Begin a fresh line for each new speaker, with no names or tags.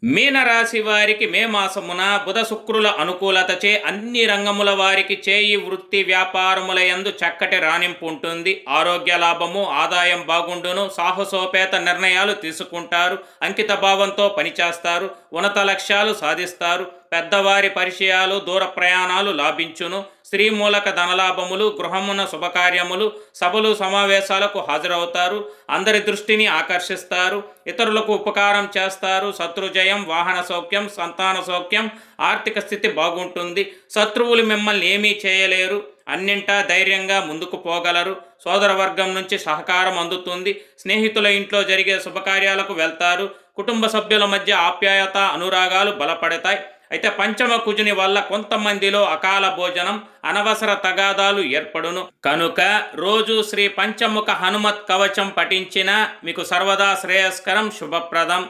మీనరాశి వారికి మే మాసమున బుధ శుక్రుల అనుకూలతచే అన్ని రంగముల వారికి చేయి వృత్తి వ్యాపారముల యందు చక్కటి రాణింపు ఉంటుంది. ఆరోగ్య లాభము, ఆదాయం బాగుండును. సాహసోపేత నిర్ణయాలు తీసుకుంటారు. అంకిత భావంతో పనిచేస్తారు. ఉన్నత లక్ష్యాలు సాధిస్తారు. పెద్దవారి పరిచయాలు, దూర ప్రయాణాలు లాభించును. స్త్రీ మూలక ధనలాభములు, గృహమున శుభకార్యములు, సభలు సమావేశాలకు హాజరవుతారు. అందరి దృష్టిని ఆకర్షిస్తారు. ఇతరులకు ఉపకారం చేస్తారు. శత్రుజయం, వాహన సౌఖ్యం, సంతాన సౌఖ్యం, ఆర్థిక స్థితి బాగుంటుంది. శత్రువులు మిమ్మల్ని ఏమీ చేయలేరు. అన్నింటా ధైర్యంగా ముందుకు పోగలరు. సోదరవర్గం నుంచి సహకారం అందుతుంది. స్నేహితుల ఇంట్లో జరిగే శుభకార్యాలకు వెళ్తారు. కుటుంబ సభ్యుల మధ్య ఆప్యాయత, అనురాగాలు బలపడతాయి. అయితే పంచమ కుజుని వల్ల కొంతమందిలో అకాల భోజనం, అనవసర తగాదాలు ఏర్పడును. కనుక రోజు శ్రీ పంచముఖ హనుమత్ కవచం పఠించిన మీకు సర్వదా శ్రేయస్కరం, శుభప్రదం.